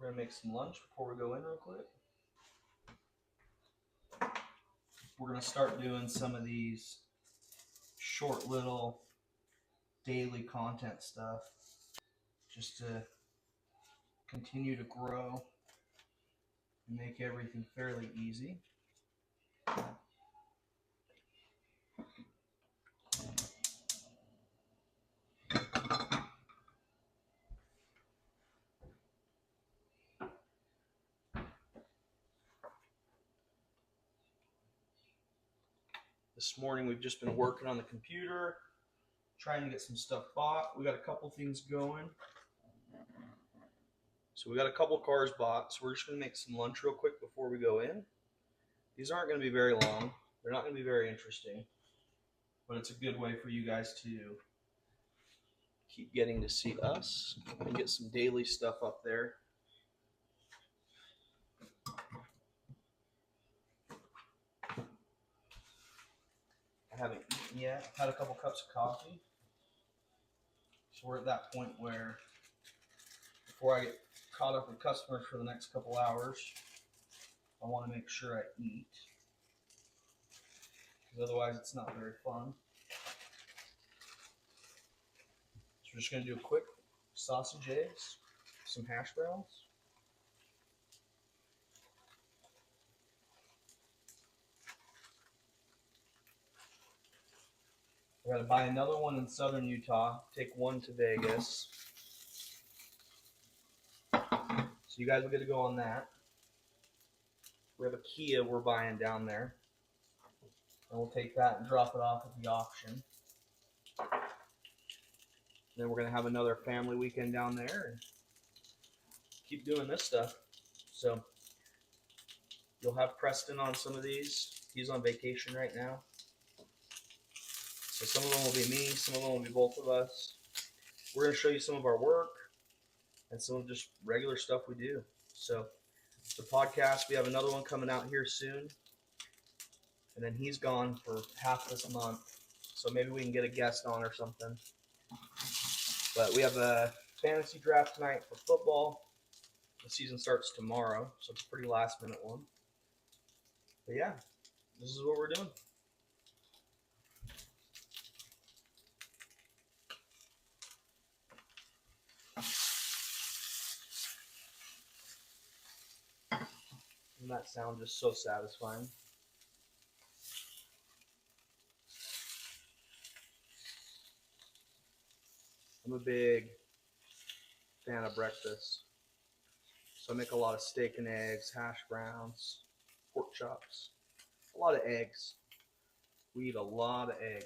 We're gonna make some lunch before we go in real quick. We're gonna start doing some of these short little daily content stuff just to continue to grow and make everything fairly easy. This morning we've just been working on the computer, trying to get some stuff bought. We got a couple things going. So we got a couple cars bought, so we're just gonna make some lunch real quick before we go in. These aren't gonna be very long. They're not gonna be very interesting, but it's a good way for you guys to keep getting to see us and get some daily stuff up there. I haven't eaten yet. Had a couple cups of coffee. So we're at that point where before I get caught up with customers for the next couple hours, I want to make sure I eat, because otherwise it's not very fun. So we're just going to do a quick sausage eggs, some hash browns. I gotta buy another one in southern Utah, take one to Vegas. So you guys will get to go on that. We have a Kia we're buying down there. And we'll take that and drop it off at the auction. Then we're gonna have another family weekend down there and keep doing this stuff. So you'll have Preston on some of these. He's on vacation right now. So some of them will be me, some of them will be both of us. We're going to show you some of our work and some of just regular stuff we do. So the podcast, we have another one coming out here soon. And then he's gone for half this month. So maybe we can get a guest on or something. But we have a fantasy draft tonight for football. The season starts tomorrow, so it's a pretty last minute one. But yeah, this is what we're doing. And that sound just so satisfying. I'm a big fan of breakfast. So I make a lot of steak and eggs, hash browns, pork chops, a lot of eggs. We eat a lot of eggs.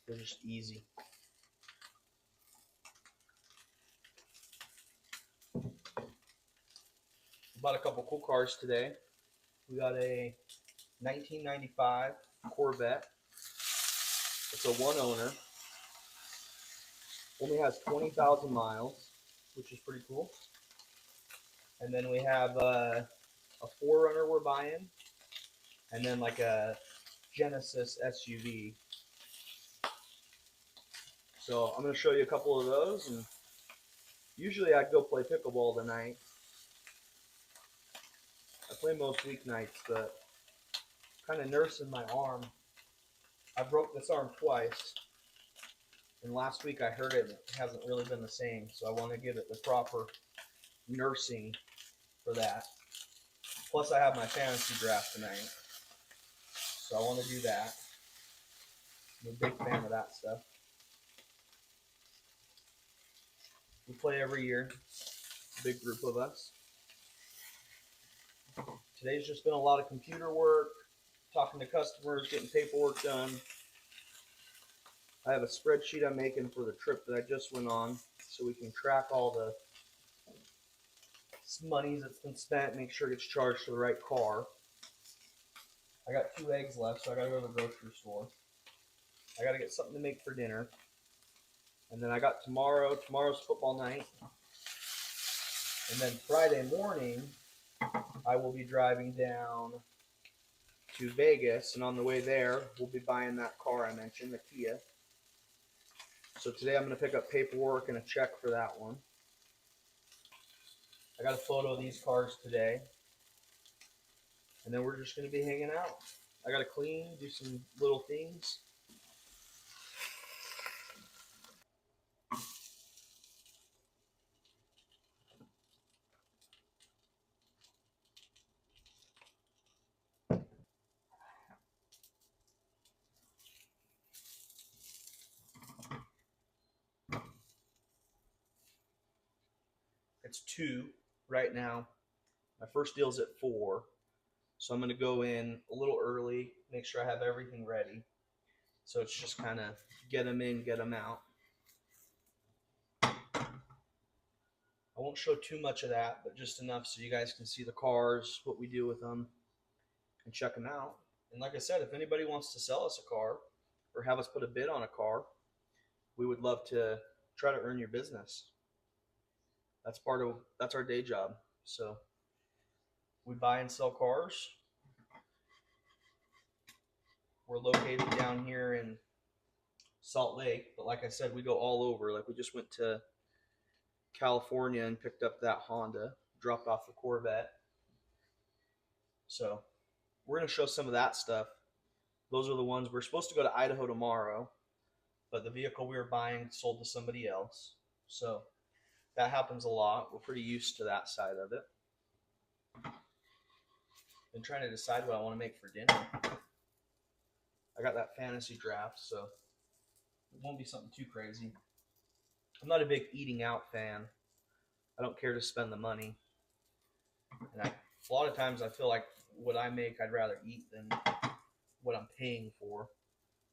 They're just easy. Bought a couple cool cars today. We got a 1995 Corvette. It's a one owner. Only has 20,000 miles, which is pretty cool. And then we have a 4Runner we're buying. And then like a Genesis SUV. So I'm going to show you a couple of those. And usually I'd go play pickleball tonight. I play most weeknights, but kind of nursing my arm. I broke this arm twice, and last week I hurt it and it hasn't really been the same, so I want to give it the proper nursing for that. Plus I have my fantasy draft tonight, so I want to do that. I'm a big fan of that stuff. We play every year, a big group of us. Today's just been a lot of computer work, talking to customers, getting paperwork done. I have a spreadsheet I'm making for the trip that I just went on so we can track all the money that's been spent, make sure it gets charged to the right car. I got 2 eggs left, so I gotta go to the grocery store. I gotta get something to make for dinner. And then I got tomorrow's football night. And then Friday morning, I will be driving down to Vegas, and on the way there, we'll be buying that car I mentioned, the Kia. So today I'm going to pick up paperwork and a check for that one. I got a photo of these cars today, and then we're just going to be hanging out. I got to clean, do some little things. It's 2 right now. My first deal's at 4. So I'm going to go in a little early, make sure I have everything ready. So it's just kind of get them in, get them out. I won't show too much of that, but just enough so you guys can see the cars, what we do with them, and check them out. And like I said, if anybody wants to sell us a car or have us put a bid on a car, we would love to try to earn your business. That's our day job. So we buy and sell cars. We're located down here in Salt Lake, but like I said, we go all over. Like we just went to California and picked up that Honda, dropped off the Corvette. So we're going to show some of that stuff. Those are the ones. We're supposed to go to Idaho tomorrow, but the vehicle we were buying sold to somebody else. So that happens a lot. We're pretty used to that side of it. Been trying to decide what I want to make for dinner. I got that fantasy draft, so it won't be something too crazy. I'm not a big eating out fan. I don't care to spend the money. And a lot of times I feel like what I make, I'd rather eat than what I'm paying for.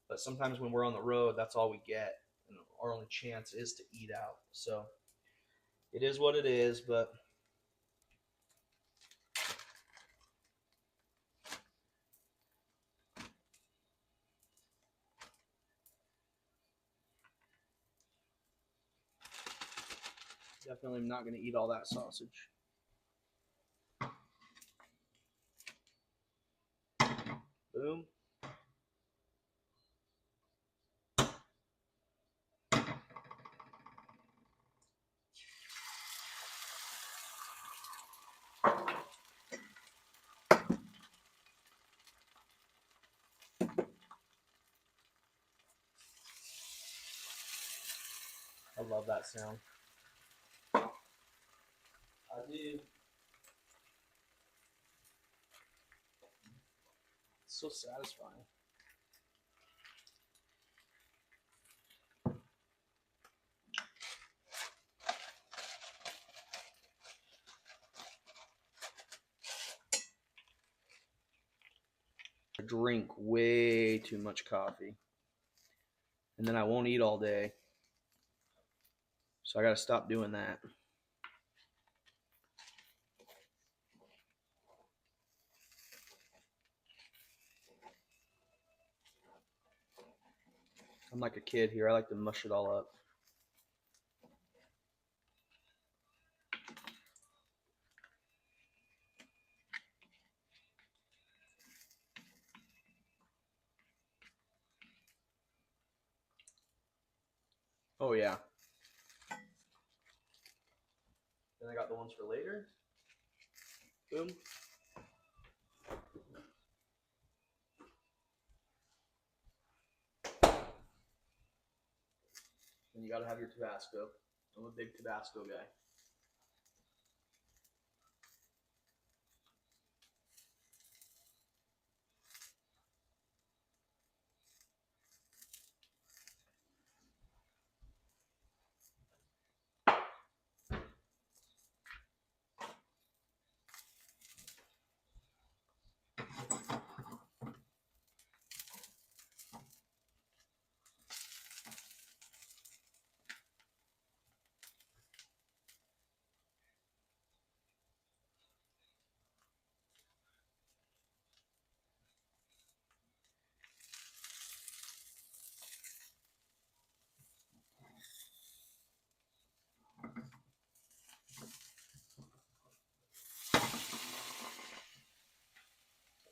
But sometimes when we're on the road, that's all we get. And our only chance is to eat out. So it is what it is, but definitely not going to eat all that sausage. Boom. I love that sound. I do. It's so satisfying. I drink way too much coffee, and then I won't eat all day. So I got to stop doing that. I'm like a kid here. I like to mush it all up. Oh, yeah. Then I got the ones for later. Boom. And you got to have your Tabasco. I'm a big Tabasco guy.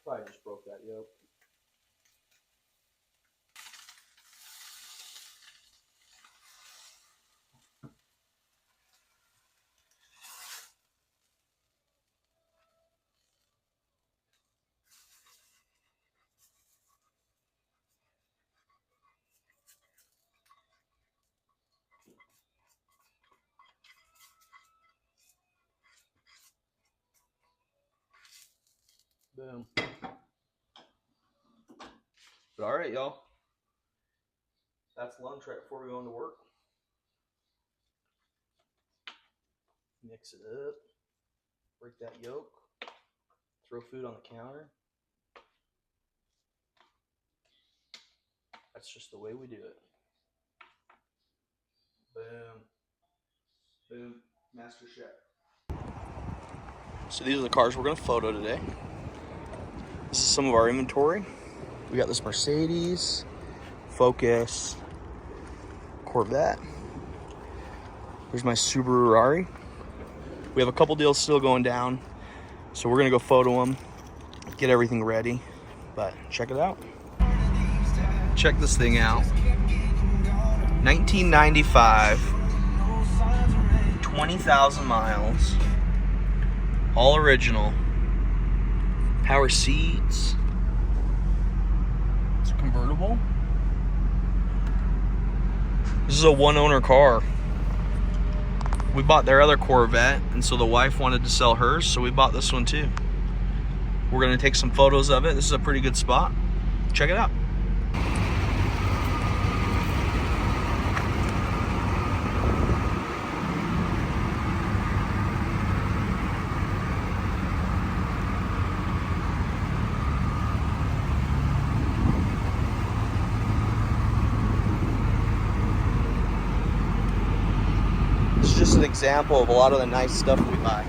Probably just broke that yoke. Boom. But all right, y'all. That's lunch right before we go into work. Mix it up. Break that yolk. Throw food on the counter. That's just the way we do it. Boom. Boom. Master Chef. So these are the cars we're going to photo today. This is some of our inventory. We got this Mercedes, Focus, Corvette. Here's my Subaru Rari. We have a couple deals still going down, so we're going to go photo them, get everything ready. But check it out. Check this thing out. 1995, 20,000 miles, all original. Power seats. It's a convertible. This is a one-owner car. We bought their other Corvette, and so the wife wanted to sell hers, so we bought this one too. We're gonna take some photos of it. This is a pretty good spot. Check it out. This is just an example of a lot of the nice stuff we buy.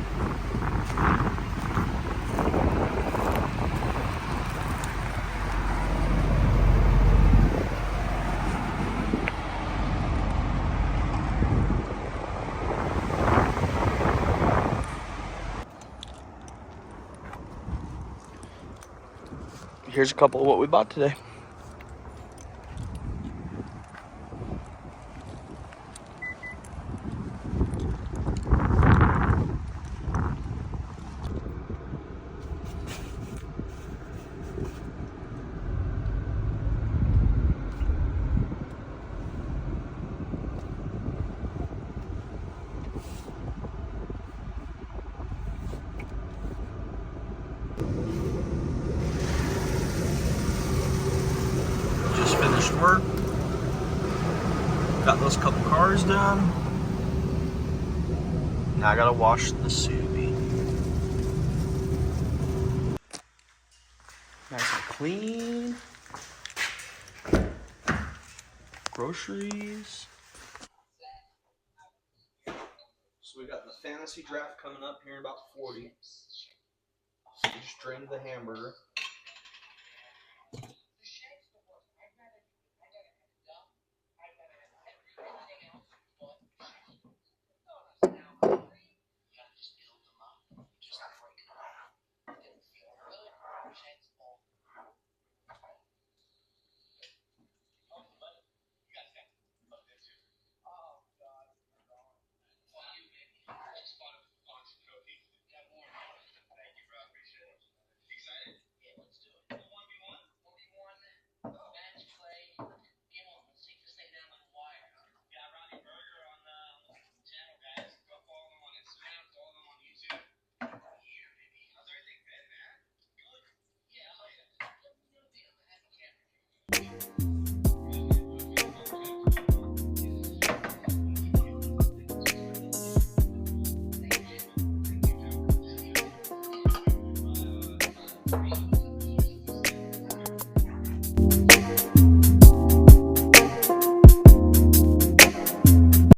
Here's a couple of what we bought today. Just finished work. Got those couple cars done. Now I gotta wash the Subi. Nice and clean. Groceries. So we got the fantasy draft coming up here in about 40. So we just drained the hamburger.